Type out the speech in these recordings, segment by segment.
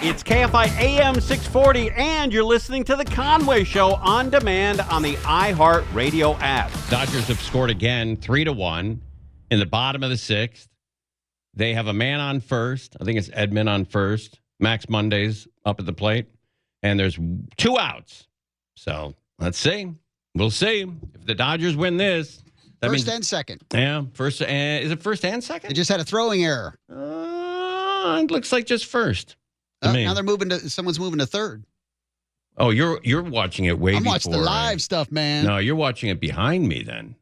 It's KFI AM 640, and you're listening to The Conway Show on demand on the iHeartRadio app. Dodgers have scored again, 3-1 in the bottom of the sixth. They have a man on first. I think it's Edman on first. Max Monday's up at the plate. And there's 2 outs. So let's see. We'll see. If the Dodgers win this. That First means, and second. Yeah. First. Is it first and second? They just had a throwing error. It looks like just first. Now they're moving to. Someone's moving to third. Oh, you're watching it way before. I'm watching the live stuff, man. No, you're watching it behind me then.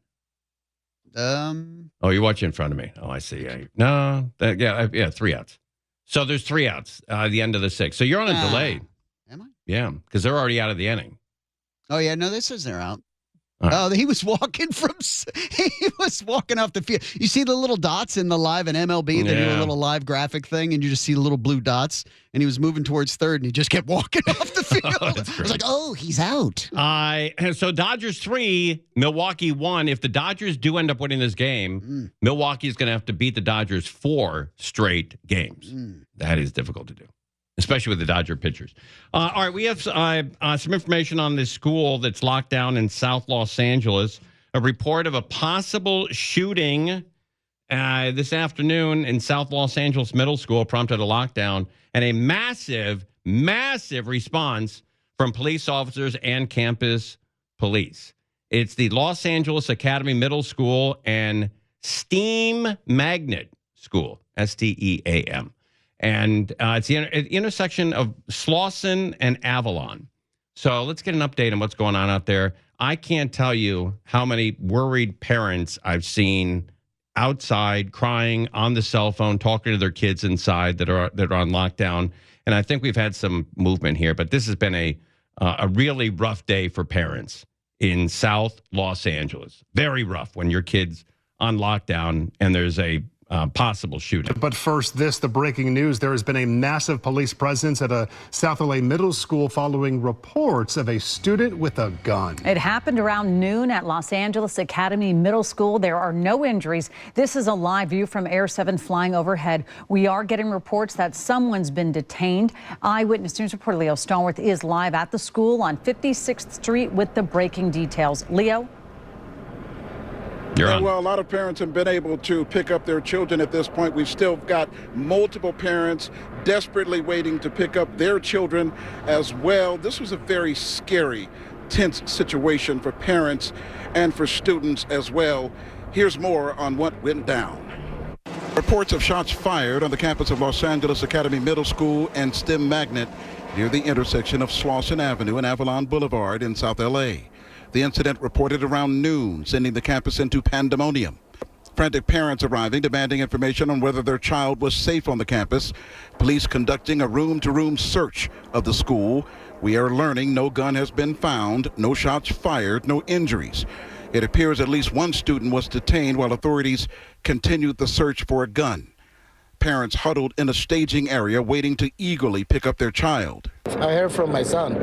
Oh, you're watching in front of me. Oh, I see. Yeah. No. 3 outs. So there's 3 outs at the end of the sixth. So you're on a delay. Am I? Yeah, because they're already out of the inning. Oh, yeah. No, this says they're out. Right. Oh, he was walking off the field. You see the little dots in the live in MLB? They do a little live graphic thing, and you just see the little blue dots. And he was moving towards third, and he just kept walking off the field. I was like, oh, he's out. So Dodgers 3, Milwaukee 1. If the Dodgers do end up winning this game, Milwaukee's going to have to beat the Dodgers 4 straight games. That is difficult to do, especially with the Dodger pitchers. All right, we have some information on this school that's locked down in South Los Angeles. A report of a possible shooting this afternoon in South Los Angeles Middle School prompted a lockdown and a massive, massive response from police officers and campus police. It's the Los Angeles Academy Middle School and STEAM Magnet School, STEAM. And it's the intersection of Slauson and Avalon. So let's get an update on what's going on out there. I can't tell you how many worried parents I've seen outside crying on the cell phone, talking to their kids inside that are on lockdown. And I think we've had some movement here, but this has been a really rough day for parents in South Los Angeles. Very rough when your kid's on lockdown and there's a possible shooting. But first, the breaking news. There has been a massive police presence at a South L.A. middle school following reports of a student with a gun. It happened around noon at Los Angeles Academy Middle School. There are no injuries. This is a live view from Air 7 flying overhead. We are getting reports that someone's been detained. Eyewitness News reporter Leo Stallworth is live at the school on 56th Street with the breaking details. Leo? Well, a lot of parents have been able to pick up their children at this point. We've still got multiple parents desperately waiting to pick up their children as well. This was a very scary, tense situation for parents and for students as well. Here's more on what went down. Reports of shots fired on the campus of Los Angeles Academy Middle School and STEM Magnet near the intersection of Slauson Avenue and Avalon Boulevard in South L.A. The incident reported around noon, sending the campus into pandemonium. Frantic parents arriving, demanding information on whether their child was safe on the campus. Police conducting a room-to-room search of the school. We are learning no gun has been found, no shots fired, no injuries. It appears at least one student was detained while authorities continued the search for a gun. Parents huddled in a staging area waiting to eagerly pick up their child. I heard from my son.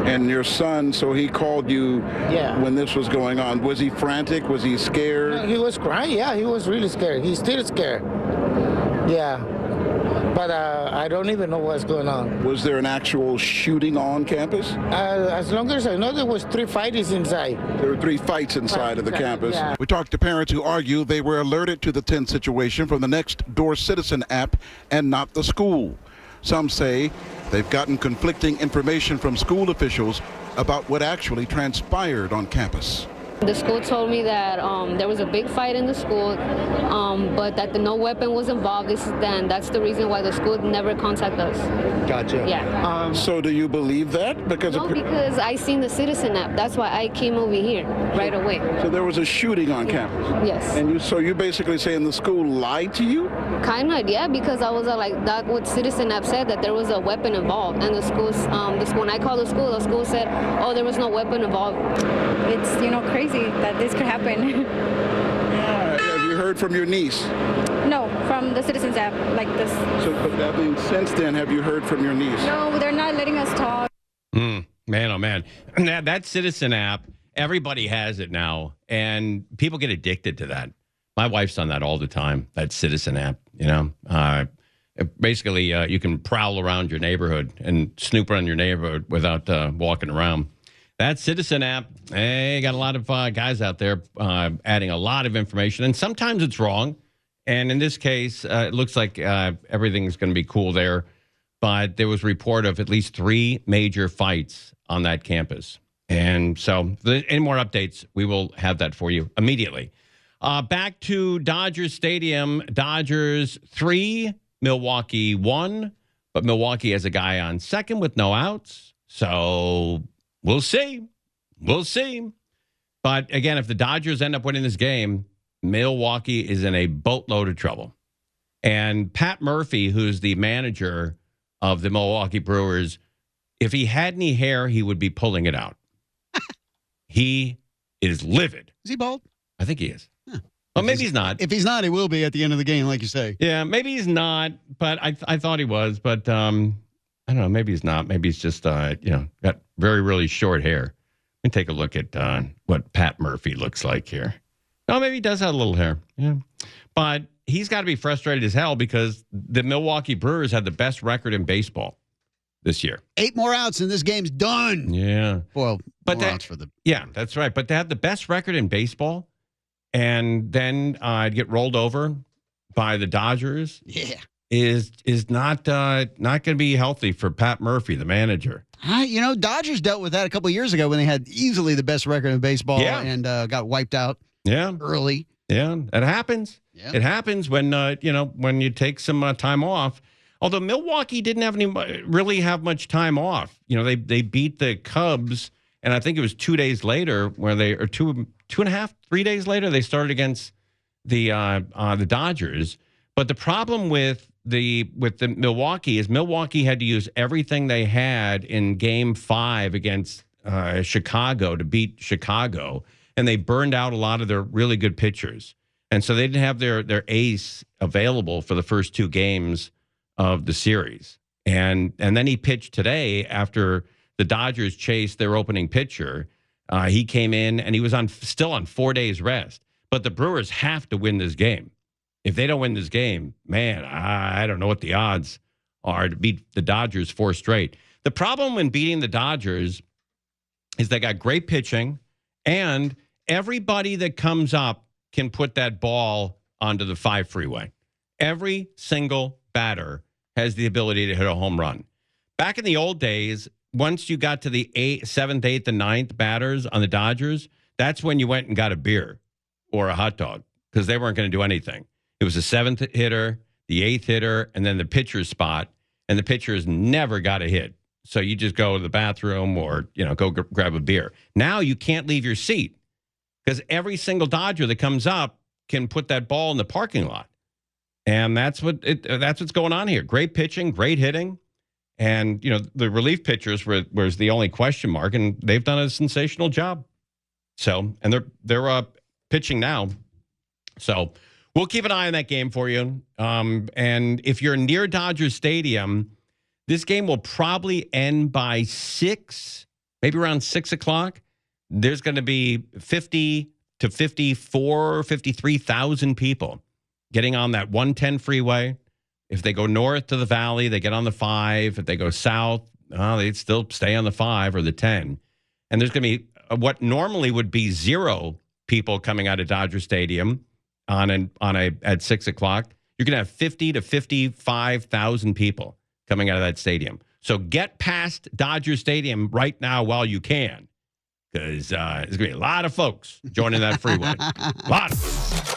And your son, so he called you Yeah. when this was going on. Was he frantic? Was he scared? He was crying. Yeah, he was really scared. He's still scared. Yeah. But I don't even know what's going on. Was there an actual shooting on campus? As long as I know, there was 3 fighters inside. There were 3 fights inside of the campus. Yeah. We talked to parents who argue they were alerted to the tense situation from the Next Door Citizen app and not the school. Some say they've gotten conflicting information from school officials about what actually transpired on campus. The school told me that there was a big fight in the school, but that no weapon was involved. That's the reason why the school never contacted us. Gotcha. Yeah. So do you believe that? Because Because I seen the Citizen app. That's why I came over here right away. So there was a shooting on campus? Yes. And you basically saying the school lied to you? Kind of, yeah, because I was like, that what Citizen app said, that there was a weapon involved. And the schools, when I called the school said, oh, there was no weapon involved. It's, crazy that this could happen. Have you heard from your niece? No, from the Citizens app, like this. So, but that means since then, have you heard from your niece? No, they're not letting us talk. Man, oh man. That Citizen app, everybody has it now, and people get addicted to that. My wife's on that all the time, that Citizen app, Basically, you can prowl around your neighborhood and snoop around your neighborhood without walking around. That Citizen app, got a lot of guys out there adding a lot of information, and sometimes it's wrong. And in this case, it looks like everything's going to be cool there. But there was a report of at least 3 major fights on that campus. And so, if there's any more updates, we will have that for you immediately. Back to Dodgers Stadium. Dodgers 3, Milwaukee 1. But Milwaukee has a guy on second with no outs. So we'll see. We'll see. But again, if the Dodgers end up winning this game, Milwaukee is in a boatload of trouble. And Pat Murphy, who's the manager of the Milwaukee Brewers, if he had any hair, he would be pulling it out. He is livid. Is he bald? I think he is. Huh. Well, maybe he's not. If he's not, he will be at the end of the game, like you say. Yeah, maybe he's not, but I thought he was. But I don't know. Maybe he's not. Maybe he's just, got very, really short hair. Let me take a look at what Pat Murphy looks like here. No, maybe he does have a little hair. Yeah. But he's got to be frustrated as hell because the Milwaukee Brewers had the best record in baseball this year. 8 more outs and this game's done. Yeah. Well, but more outs for the... Yeah, that's right. But they have the best record in baseball, and then I'd get rolled over by the Dodgers. Yeah. Is not going to be healthy for Pat Murphy, the manager. Dodgers dealt with that a couple of years ago when they had easily the best record in baseball and got wiped out early. Yeah, it happens. Yeah. It happens when when you take some time off. Although Milwaukee didn't really have much time off. They beat the Cubs, and I think it was 2 days later where or 3 days later they started against the Dodgers. But the problem with the Milwaukee is Milwaukee had to use everything they had in Game 5 against Chicago to beat Chicago, and they burned out a lot of their really good pitchers, and so they didn't have their ace available for the first 2 games of the series. And then he pitched today after the Dodgers chased their opening pitcher. He came in and he was still on 4 days rest. But the Brewers have to win this game. If they don't win this game, man, I don't know what the odds are to beat the Dodgers 4 straight. The problem when beating the Dodgers is they got great pitching, and everybody that comes up can put that ball onto the 5 freeway. Every single batter has the ability to hit a home run. Back in the old days, once you got to the 7th, 8th, and 9th batters on the Dodgers, that's when you went and got a beer or a hot dog because they weren't going to do anything. It was the 7th hitter, the 8th hitter, and then the pitcher's spot, and the pitchers never got a hit. So you just go to the bathroom or, go grab a beer. Now you can't leave your seat because every single Dodger that comes up can put that ball in the parking lot. And that's what's going on here. Great pitching, great hitting. And, the relief pitchers was the only question mark, and they've done a sensational job. So, and they're pitching now. So we'll keep an eye on that game for you. And if you're near Dodger Stadium, this game will probably end by 6, maybe around 6 o'clock. There's going to be 50 to 53,000 people getting on that 110 freeway. If they go north to the valley, they get on the 5. If they go south, they'd still stay on the 5 or the 10. And there's going to be what normally would be 0 people coming out of Dodger Stadium at 6 o'clock. You're going to have 50 to 55,000 people coming out of that stadium. So get past Dodger Stadium right now while you can, because there's going to be a lot of folks joining that freeway. A lot of them.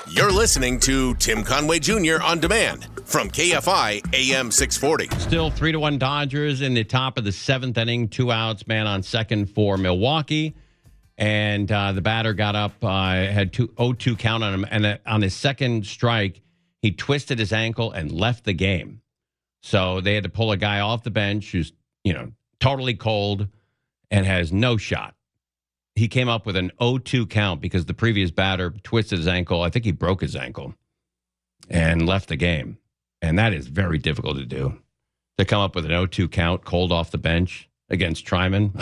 You're listening to Tim Conway Jr. On Demand from KFI AM 640. Still 3-1 Dodgers in the top of the 7th inning. 2 outs, man on second for Milwaukee. And the batter got up, had 0-2 count on him. And on his second strike, he twisted his ankle and left the game. So they had to pull a guy off the bench who's, totally cold and has no shot. He came up with an 0-2 count because the previous batter twisted his ankle. I think he broke his ankle and left the game. And that is very difficult to do. To come up with an 0-2 count, cold off the bench against Tryman.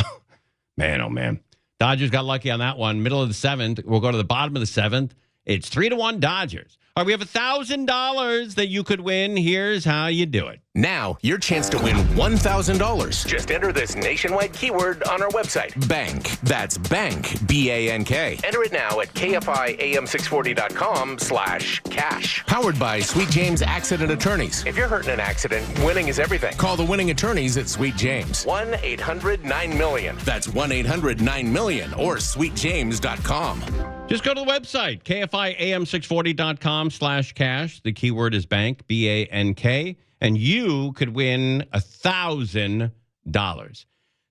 Man, oh, man. Dodgers got lucky on that one. Middle of the 7th. We'll go to the bottom of the 7th. It's 3-1 Dodgers. All right, we have $1,000 that you could win. Here's how you do it. Now, your chance to win $1,000. Just enter this nationwide keyword on our website, bank. That's bank, B-A-N-K. Enter it now at KFIAM640.com/cash. Powered by Sweet James Accident Attorneys. If you're hurt in an accident, winning is everything. Call the winning attorneys at Sweet James. 1-800-9-MILLION. That's 1-800-9-MILLION or sweetjames.com. Just go to the website, KFIAM640.com/cash. The keyword is bank, B-A-N-K. And you could win $1,000.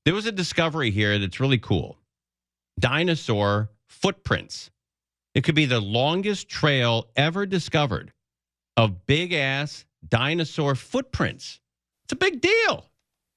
There was a discovery here that's really cool. Dinosaur footprints. It could be the longest trail ever discovered of big-ass dinosaur footprints. It's a big deal.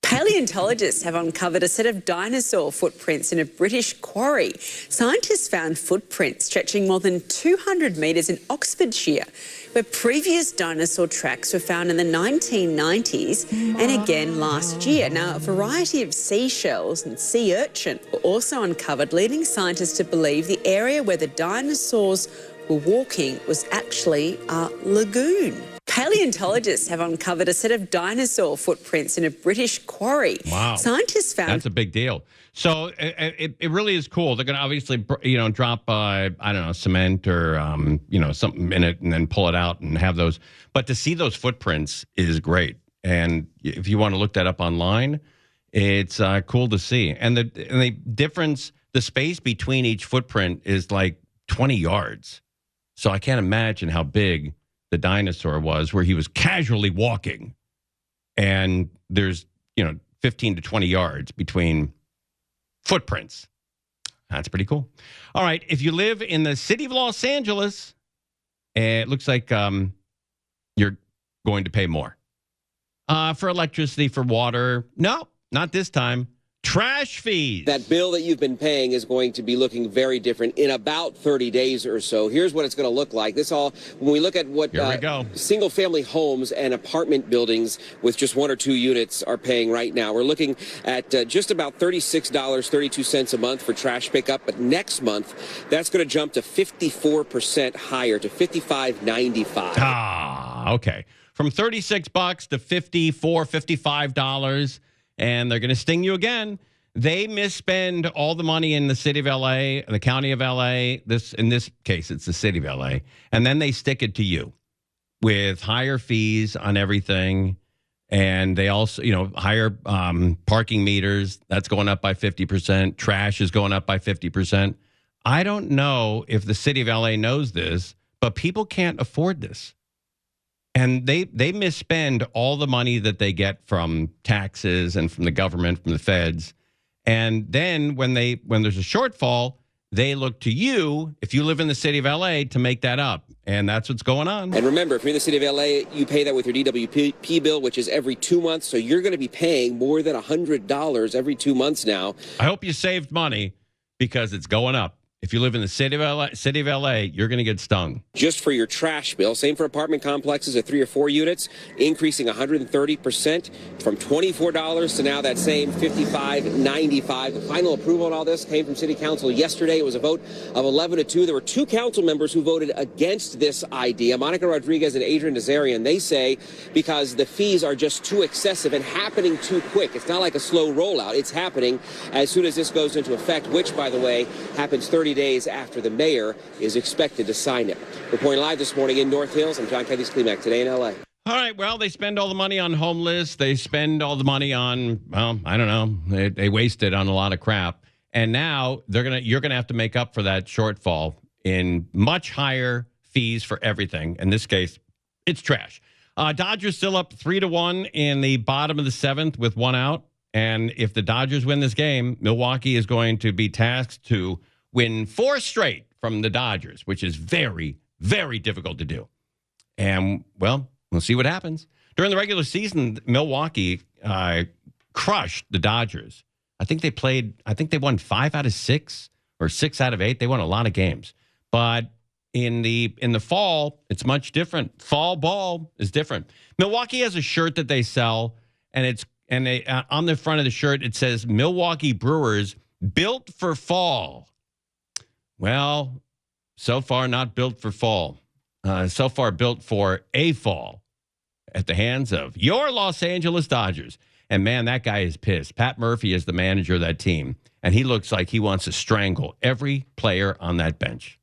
Paleontologists have uncovered a set of dinosaur footprints in a British quarry. Scientists found footprints stretching more than 200 metres in Oxfordshire, where previous dinosaur tracks were found in the 1990s and again last year. Now, a variety of seashells and sea urchin were also uncovered, leading scientists to believe the area where the dinosaurs were walking was actually a lagoon. Paleontologists have uncovered a set of dinosaur footprints in a British quarry. Wow. Scientists found... That's a big deal. So it really is cool. They're going to obviously, drop, I don't know, cement or, something in it and then pull it out and have those. But to see those footprints is great. And if you want to look that up online, it's cool to see. And the difference, the space between each footprint is like 20 yards. So I can't imagine how big the dinosaur was, where he was casually walking. And there's, 15 to 20 yards between footprints. That's pretty cool. All right. If you live in the city of Los Angeles, it looks like you're going to pay more. For electricity, for water. No, not this time. Trash fees. That bill that you've been paying is going to be looking very different in about 30 days or so. Here's what it's going to look like. When we look at what single family homes and apartment buildings with just 1 or 2 units are paying right now, we're looking at just about $36.32 a month for trash pickup. But next month, that's going to jump to 54% higher to $55.95. Ah, okay. From $36 to $55. And they're going to sting you again. They misspend all the money in the city of L.A., the county of L.A. In this case, it's the city of L.A. And then they stick it to you with higher fees on everything. And they also, higher parking meters. That's going up by 50%. Trash is going up by 50%. I don't know if the city of L.A. knows this, but people can't afford this. And they misspend all the money that they get from taxes and from the government, from the feds. And then when there's a shortfall, they look to you, if you live in the city of L.A., to make that up. And that's what's going on. And remember, if you're in the city of L.A., you pay that with your DWP bill, which is every 2 months. So you're going to be paying more than $100 every 2 months now. I hope you saved money because it's going up. If you live in the city of LA, you're going to get stung. Just for your trash bill. Same for apartment complexes of 3 or 4 units, increasing 130% from $24 to now that same $55.95. The final approval on all this came from City Council yesterday. It was a vote of 11-2. There were 2 council members who voted against this idea, Monica Rodriguez and Adrian Nazarian. They say because the fees are just too excessive and happening too quick. It's not like a slow rollout. It's happening as soon as this goes into effect, which, by the way, happens 30 days after the mayor is expected to sign it. Reporting live this morning in North Hills, I'm John Kennedy's Klimek today in L.A. All right, well, they spend all the money on homeless. They spend all the money on, well, I don't know. They waste it on a lot of crap. And now you're gonna have to make up for that shortfall in much higher fees for everything. In this case, it's trash. Dodgers still up 3-1 in the bottom of the 7th with 1 out. And if the Dodgers win this game, Milwaukee is going to be tasked to win 4 straight from the Dodgers, which is very, very difficult to do. And, well, we'll see what happens. During the regular season, Milwaukee crushed the Dodgers. I think they won 5 out of 6 or 6 out of 8. They won a lot of games. But in the fall, it's much different. Fall ball is different. Milwaukee has a shirt that they sell, and on the front of the shirt, it says Milwaukee Brewers built for fall. Well, so far not built for fall. so far built for a fall at the hands of your Los Angeles Dodgers. And, man, that guy is pissed. Pat Murphy is the manager of that team, and he looks like he wants to strangle every player on that bench.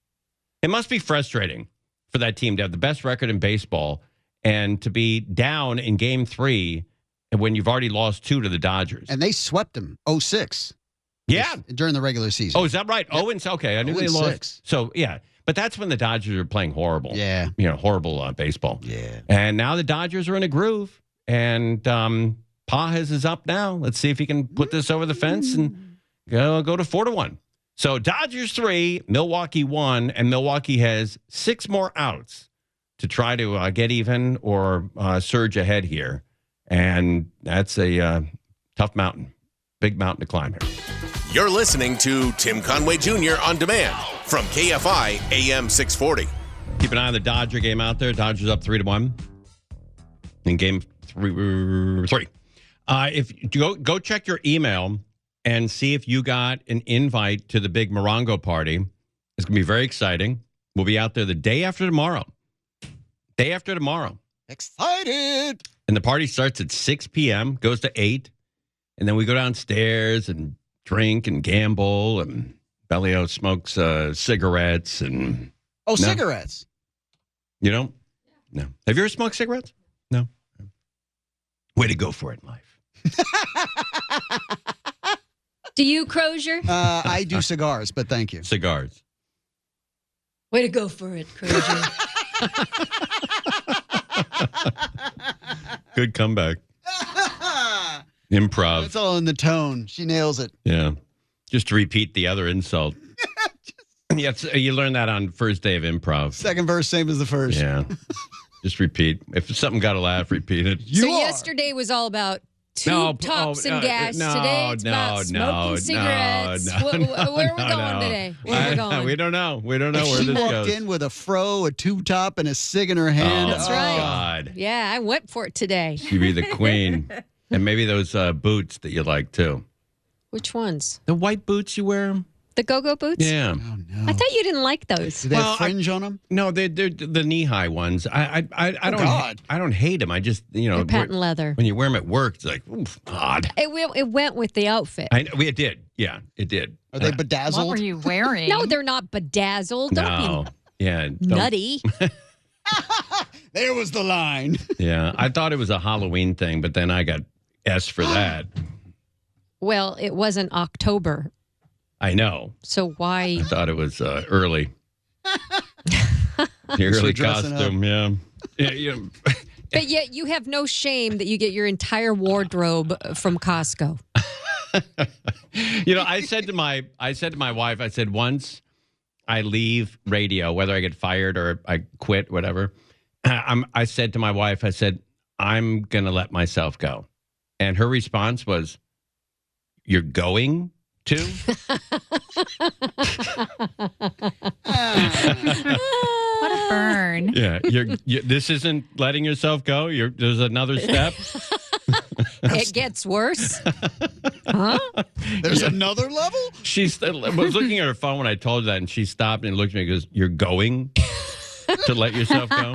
It must be frustrating for that team to have the best record in baseball and to be down in Game 3 when you've already lost 2 to the Dodgers. And they swept them 0-6. Yeah. During the regular season. Oh, is that right? Yep. 0-6. Okay, I knew they lost. So, yeah. But that's when the Dodgers are playing horrible. Yeah. Horrible baseball. Yeah. And now the Dodgers are in a groove. And Pages is up now. Let's see if he can put this over the fence and go to 4-1. So Dodgers 3, Milwaukee 1, and Milwaukee has 6 more outs to try to get even or surge ahead here. And that's a tough mountain, big mountain to climb here. You're listening to Tim Conway Jr. on demand from KFI AM 640. Keep an eye on the Dodger game out there. Dodgers up 3-1 in Game 3. If you go check your email and see if you got an invite to the big Morongo party. It's going to be very exciting. We'll be out there the day after tomorrow. Day after tomorrow. Excited. And the party starts at 6 p.m., goes to 8. And then we go downstairs and drink and gamble. And Bellio smokes cigarettes. And cigarettes. You don't? No. Have you ever smoked cigarettes? No. Way to go for it in life. Do you, Crozier? I do cigars, but thank you. Cigars. Way to go for it, Crozier. Good comeback. Improv. It's all in the tone. She nails it. Yeah. Just to repeat the other insult. Yes, you learn that on first day of improv. Second verse, same as the first. Yeah. Just repeat. If something got a laugh, repeat it. Yesterday was all about tops and gas. Today it's about smoking cigarettes. Where are we going today? Where are we going? We don't know. We don't know where this goes. She walked in with a fro, a two-top, and a cig in her hand. That's right. God. Yeah, I went for it today. She'd be the queen. And maybe those boots that you like, too. Which ones? The white boots you wear? The go-go boots? Yeah. Oh, no. I thought you didn't like those. Do they have fringe on them? No, they're the knee-high ones. I don't hate them. I just, They're patent leather. When you wear them at work, it's like, oof, odd. It went with the outfit. It did. Yeah, it did. Are they bedazzled? What were you wearing? No, they're not bedazzled. Don't be nutty. There was the line. Yeah, I thought it was a Halloween thing, but then I got S for that. Well, it wasn't October. I know. So why? I thought it was early. The early costume, yeah. But yet you have no shame that you get your entire wardrobe from Costco. I said to my wife, I said, once I leave radio, whether I get fired or I quit, whatever, I said to my wife, I said, I'm going to let myself go. And her response was, you're going to? What a burn. Yeah, this isn't letting yourself go. There's another step. It gets worse. Huh? There's another level? She was looking at her phone when I told her that, and she stopped and looked at me and goes, you're going to let yourself go?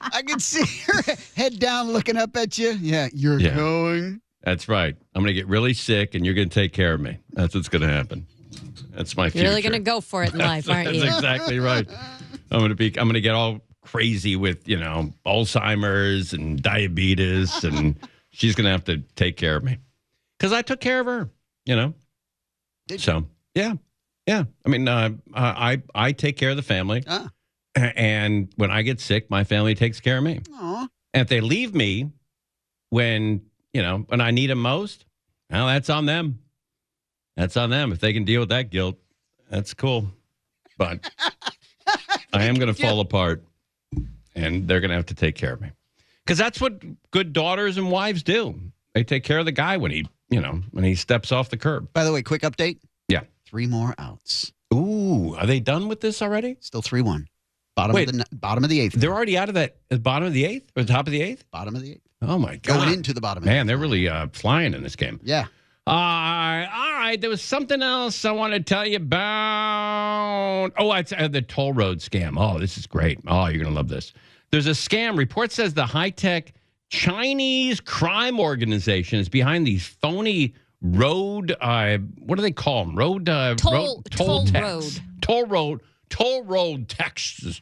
I can see her head down looking up at you. Yeah, you're going. That's right. I'm going to get really sick, and you're going to take care of me. That's what's going to happen. That's my future. You're really going to go for it in life, aren't you? That's exactly right. I'm going to get all crazy with, Alzheimer's and diabetes, and she's going to have to take care of me. Because I took care of her, So, yeah. I mean, I take care of the family. And when I get sick, my family takes care of me. Aww. And if they leave me when I need them most, well, that's on them. That's on them. If they can deal with that guilt, that's cool. But I am going to fall apart, and they're going to have to take care of me. Because that's what good daughters and wives do. They take care of the guy when he steps off the curb. By the way, quick update. Yeah. 3 more outs. Ooh, are they done with this already? Still 3-1. Bottom of the 8th. They're already out of the bottom of the 8th or the top of the 8th? Bottom of the 8th. Oh, my God. Going into the bottom of the 8th. Man, they're really flying in this game. Yeah. All right. There was something else I want to tell you about. it's the toll road scam. Oh, this is great. Oh, you're going to love this. There's a scam. Report says the high-tech Chinese crime organization is behind these phony road, what do they call them? Toll road texts.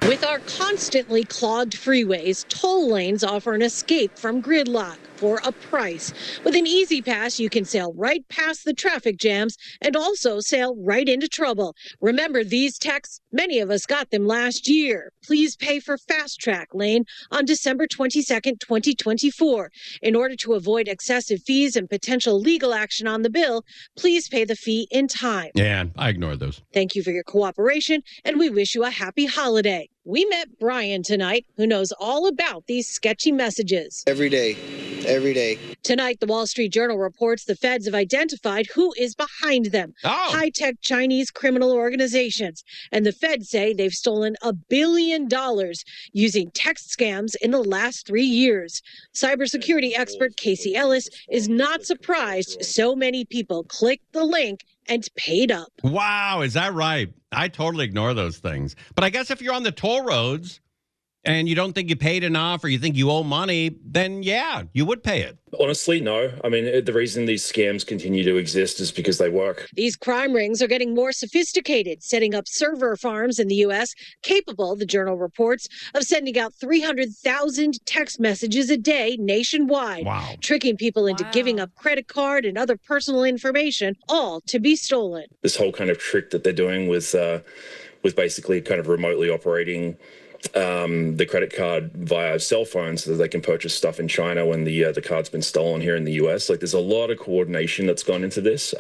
With our constantly clogged freeways, toll lanes offer an escape from gridlock for a price. With an Easy Pass, you can sail right past the traffic jams and also sail right into trouble. Remember these texts? Many of us got them last year. Please pay for Fast Track Lane on December 22nd, 2024. In order to avoid excessive fees and potential legal action on the bill, please pay the fee in time. Yeah, I ignored those. Thank you for your cooperation, and we wish you a happy holiday. We met Brian tonight, who knows all about these sketchy messages. Every day. Tonight, the Wall Street Journal reports the feds have identified who is behind them. High-tech Chinese criminal organizations. And the feds say they've stolen $1 billion using text scams in the last 3 years. Cybersecurity expert Casey Ellis is not surprised so many people clicked the link and paid up. Wow, is that right? I totally ignore those things. But I guess if you're on the toll roads and you don't think you paid enough or you think you owe money, then yeah, you would pay it. Honestly, no. I mean, the reason these scams continue to exist is because they work. These crime rings are getting more sophisticated, setting up server farms in the U.S. capable, the Journal reports, of sending out 300,000 text messages a day nationwide. Wow. Tricking people into giving up credit card and other personal information, all to be stolen. This whole kind of trick that they're doing with basically kind of remotely operating the credit card via cell phone so that they can purchase stuff in China when the card's been stolen here in the US. Like, there's a lot of coordination that's gone into this.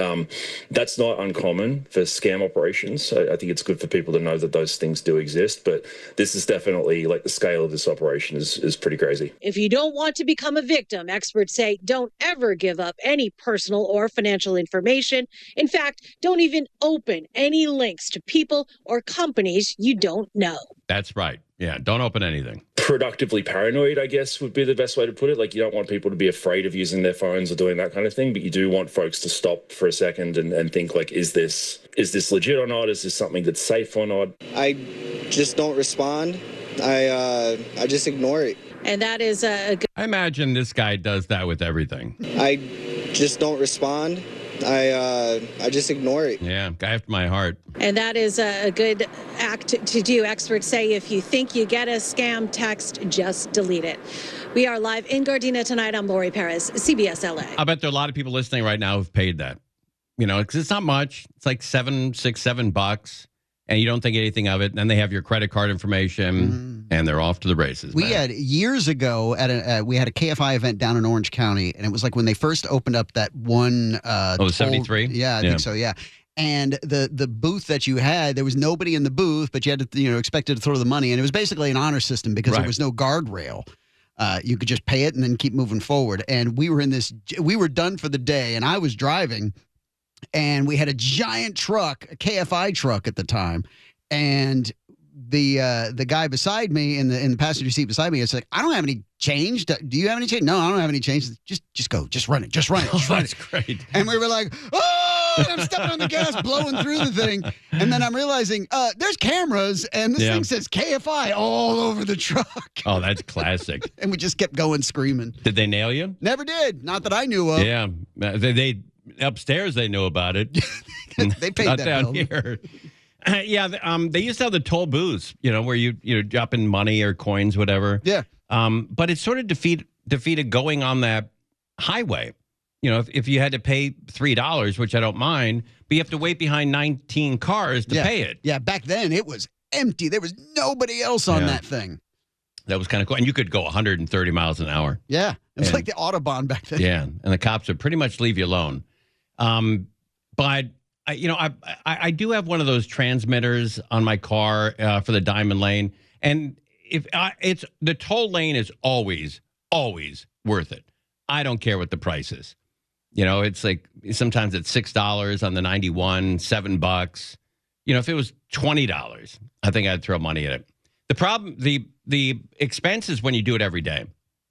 That's not uncommon for scam operations. I think it's good for people to know that those things do exist, but this is definitely, like, the scale of this operation is pretty crazy. If you don't want to become a victim, experts say don't ever give up any personal or financial information. In fact, don't even open any links to people or companies you don't know. That's right. Yeah, don't open anything. Productively paranoid, I guess, would be the best way to put it. Like, you don't want people to be afraid of using their phones or doing that kind of thing, but you do want folks to stop for a second and think, like, is this legit or not? Is this something that's safe or not? I just don't respond. I just ignore it. And that is a good... I imagine this guy does that with everything. I just don't respond. I just ignore it. Yeah, guy after my heart. And that is a good act to do. Experts say if you think you get a scam text, just delete it. We are live in Gardena tonight. I'm Lori Perez, CBS LA. I bet there are a lot of people listening right now who've paid that. You know, because it's not much. It's like $7, and you don't think anything of it. And then they have your credit card information, and they're off to the races. We had years ago we had a KFI event down in Orange County, and it was like when they first opened up that one. The 73. Yeah, I think so. Yeah. And the booth that you had, there was nobody in the booth, but you had to, expected to throw the money, and it was basically an honor system because there was no guardrail. You could just pay it and then keep moving forward. And we were done for the day, and I was driving. And we had a giant truck, a KFI truck at the time, and the guy beside me in the passenger seat beside me, it's like, I don't have any change. Do you have any change? No, I don't have any change. Just go, just run it. That's great. And we were like, oh, and I'm stepping on the gas, blowing through the thing, and then I'm realizing there's cameras, and this thing says KFI all over the truck. Oh, that's classic. And we just kept going screaming. Did they nail you? Never did. Not that I knew of. Yeah, they upstairs they knew about it. They paid not that down bill. here. They used to have the toll booths, where you drop in money or coins, whatever. Yeah. But it sort of defeated going on that highway. If you had to pay $3, which I don't mind, but you have to wait behind 19 cars to pay it. Yeah, back then it was empty. There was nobody else on that thing. That was kind of cool. And you could go 130 miles an hour. Yeah. It was like the Autobahn back then. Yeah. And the cops would pretty much leave you alone. But I do have one of those transmitters on my car for the Diamond Lane, and it's the toll lane is always worth it. I don't care what the price is. It's like sometimes it's $6 on the 91, $7. If it was $20, I think I'd throw money at it. The problem, the expense is when you do it every day.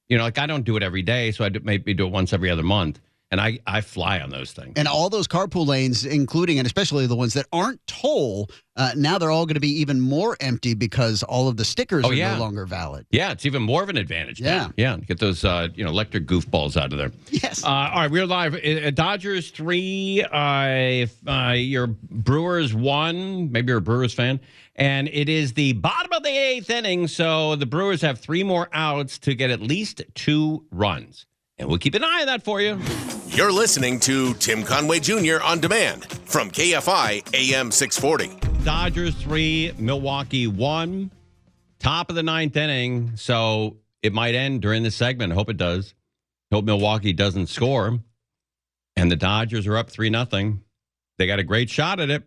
Like I don't do it every day, so I maybe do it once every other month. And I fly on those things. And all those carpool lanes, including and especially the ones that aren't toll, now they're all going to be even more empty because all of the stickers are no longer valid. Yeah, it's even more of an advantage. Yeah. Yeah. Get those electric goofballs out of there. Yes. All right, we're live. Dodgers 3, your Brewers 1. Maybe you're a Brewers fan. And it is the bottom of the 8th inning, so the Brewers have 3 more outs to get at least 2 runs. And we'll keep an eye on that for you. You're listening to Tim Conway Jr. on demand from KFI AM 640. Dodgers 3, Milwaukee 1. Top of the 9th inning, so it might end during this segment. I hope it does. Hope Milwaukee doesn't score. And the Dodgers are up 3-0. They got a great shot at it.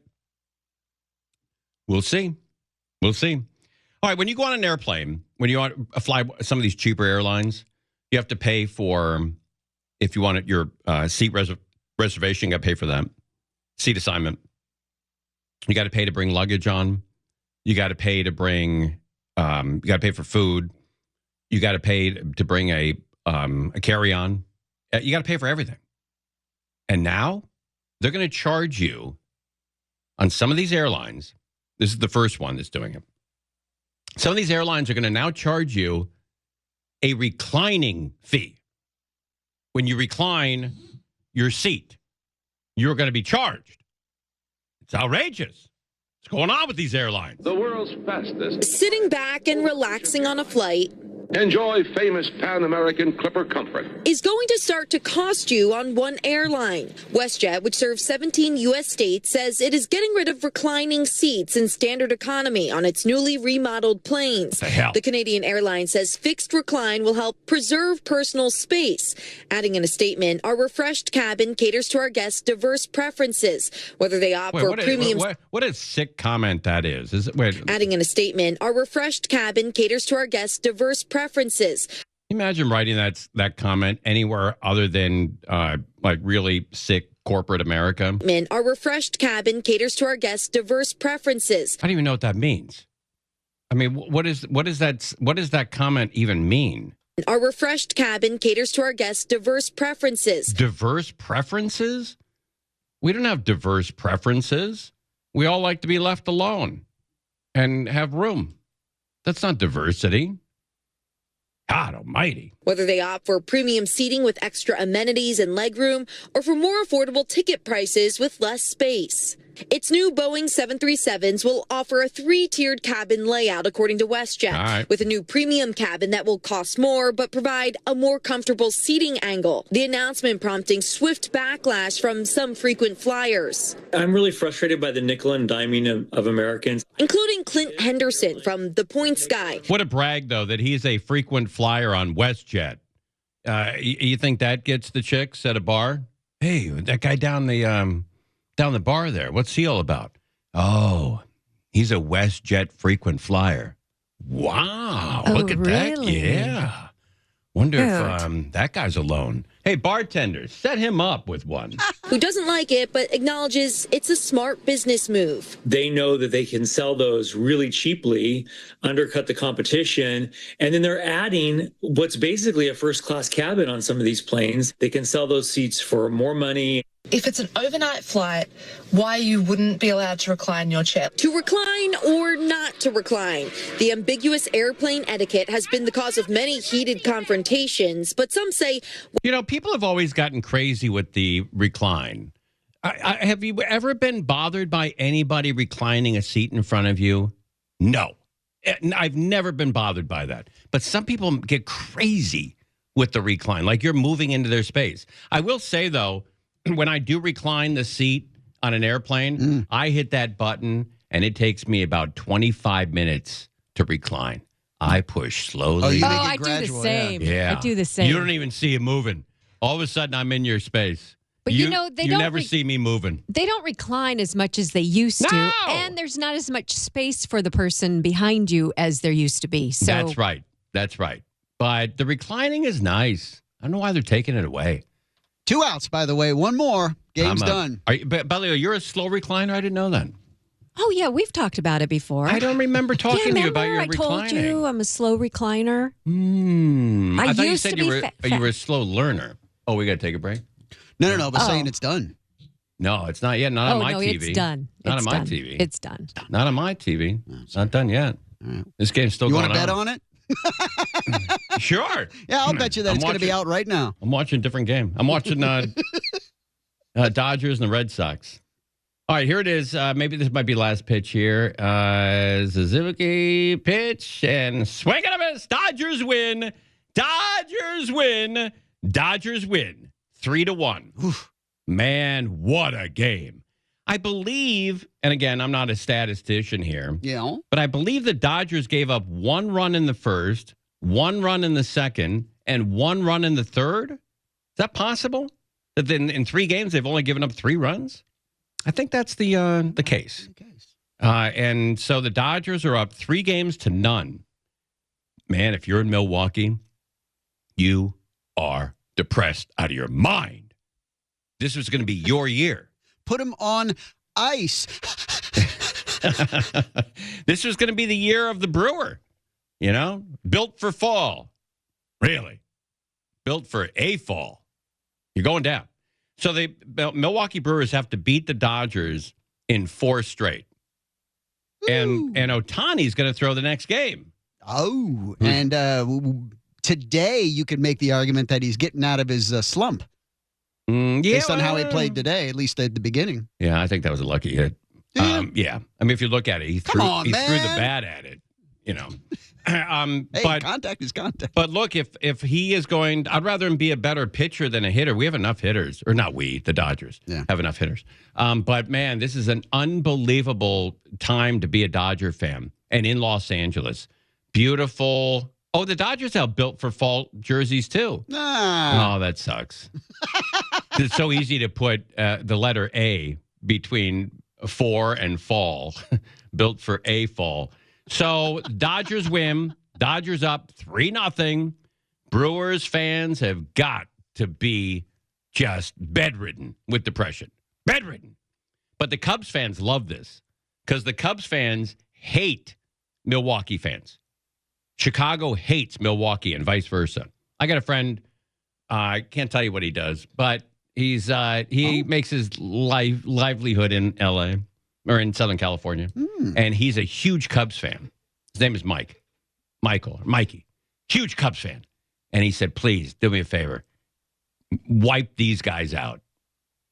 We'll see. We'll see. All right, when you go on an airplane, when you want to fly some of these cheaper airlines, you have to pay for, if you want your seat reservation, you got to pay for that. Seat assignment. You got to pay to bring luggage on. You got to pay to bring, you got to pay for food. You got to pay to bring a carry-on. You got to pay for everything. And now they're going to charge you on some of these airlines. This is the first one that's doing it. Some of these airlines are going to now charge you a reclining fee. When you recline your seat, you're going to be charged. It's outrageous. What's going on with these airlines? The world's fastest. Sitting back and relaxing on a flight. Enjoy famous Pan American Clipper comfort. Is going to start to cost you on one airline. WestJet, which serves 17 U.S. states, says it is getting rid of reclining seats in standard economy on its newly remodeled planes. What the hell? The Canadian airline says fixed recline will help preserve personal space. Adding in a statement, our refreshed cabin caters to our guests' diverse preferences, whether they opt for premium. What a sick comment that is. Adding in a statement, our refreshed cabin caters to our guests' diverse preferences. Imagine writing that comment anywhere other than like really sick corporate America. Our refreshed cabin caters to our guests' diverse preferences. I don't even know what that means. I mean, what does that comment even mean? Our refreshed cabin caters to our guests' diverse preferences. Diverse preferences? We don't have diverse preferences. We all like to be left alone and have room. That's not diversity. God almighty. Whether they opt for premium seating with extra amenities and legroom or for more affordable ticket prices with less space. Its new Boeing 737s will offer a 3-tiered cabin layout, according to WestJet, with a new premium cabin that will cost more but provide a more comfortable seating angle. The announcement prompting swift backlash from some frequent flyers. I'm really frustrated by the nickel and diming of Americans, including Clint Henderson from The Points Guy. What a brag, though, that he's a frequent flyer on WestJet. You think that gets the chicks at a bar? Hey, that guy down the bar there, what's he all about? Oh, he's a WestJet frequent flyer. Wow, look at that. Yeah. Wonder if that guy's alone. Hey, bartender, set him up with one. Who doesn't like it, but acknowledges it's a smart business move. They know that they can sell those really cheaply, undercut the competition, and then they're adding what's basically a first-class cabin on some of these planes. They can sell those seats for more money. If it's an overnight flight, why you wouldn't be allowed to recline your chair? To recline or not to recline. The ambiguous airplane etiquette has been the cause of many heated confrontations, but some say... You know, people have always gotten crazy with the recline. Have you ever been bothered by anybody reclining a seat in front of you? No. I've never been bothered by that. But some people get crazy with the recline, like you're moving into their space. I will say, though, when I do recline the seat on an airplane, I hit that button, and it takes me about 25 minutes to recline. I push slowly. I do the same. Yeah. I do the same. You don't even see it moving. All of a sudden, I'm in your space. But you know, they you don't never see me moving. They don't recline as much as they used to. And there's not as much space for the person behind you as there used to be. So That's right. That's right. But the reclining is nice. I don't know why they're taking it away. 2 outs, by the way. 1 more. Game's done. By the way, you're a slow recliner? I didn't know that. Oh, yeah. We've talked about it before. I don't remember talking to you about your reclining. I told you I'm a slow recliner. I thought you said you were a slow learner. Oh, we got to take a break? No, but saying it's done. No, it's not yet. Not on my TV. It's done. Not it's on my done. TV. It's done. Not on my TV. It's not done yet. Right. This game's still you going on. You want to bet on it? Sure. Yeah, I'll bet you that it's going to be out right now. I'm watching a different game. I'm watching Dodgers and the Red Sox. All right, here it is. Maybe this might be last pitch here. Suzuki pitch and swing and a miss. Dodgers win. Dodgers win. Dodgers win. 3-1. Oof. Man, what a game. I believe, and again, I'm not a statistician here. Yeah. But I believe the Dodgers gave up 1 run in the first, 1 run in the second, and 1 run in the third. Is that possible? That then in 3 games they've only given up 3 runs? I think that's the case. And so the Dodgers are up 3-0. Man, if you're in Milwaukee, you are depressed out of your mind. This was going to be your year. Put them on ice. This was going to be the year of the brewer. You know, built for fall. Really. Built for a fall. You're going down. So the Milwaukee Brewers have to beat the Dodgers in 4 straight. And Ohtani's going to throw the next game. Oh, and today you could make the argument that he's getting out of his slump. Based on how he played today, at least at the beginning. Yeah, I think that was a lucky hit. Yeah. I mean, if you look at it, he threw the bat at it, you know. But contact is contact. But look, if he is going, I'd rather him be a better pitcher than a hitter. We have enough hitters, or not we, the Dodgers have enough hitters. But man, this is an unbelievable time to be a Dodger fan. And in Los Angeles, beautiful. Oh, the Dodgers have built for fall jerseys too. Oh, that sucks. It's so easy to put the letter A between for and fall. Built for a fall. So Dodgers win. Dodgers up 3-0. Brewers fans have got to be just bedridden with depression. Bedridden. But the Cubs fans love this because the Cubs fans hate Milwaukee fans. Chicago hates Milwaukee and vice versa. I got a friend, I can't tell you what he does, but he makes his livelihood in L.A. or in Southern California, and he's a huge Cubs fan. His name is Mikey. Huge Cubs fan. And he said, please, do me a favor. Wipe these guys out,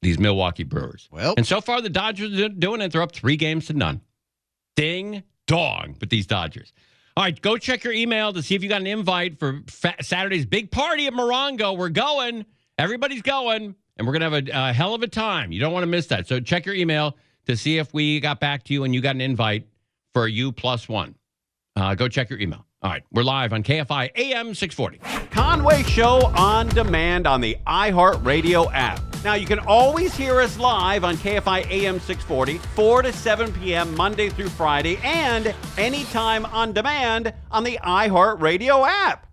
these Milwaukee Brewers. Well, and so far the Dodgers are doing it. They're up 3-0. Ding dong with these Dodgers. All right, go check your email to see if you got an invite for Saturday's big party at Morongo. We're going. Everybody's going. And we're going to have a hell of a time. You don't want to miss that. So check your email to see if we got back to you and you got an invite for U+1. Go check your email. All right, we're live on KFI AM 640. Conway Show on demand on the iHeartRadio app. Now, you can always hear us live on KFI AM 640, 4 to 7 p.m. Monday through Friday, and anytime on demand on the iHeartRadio app.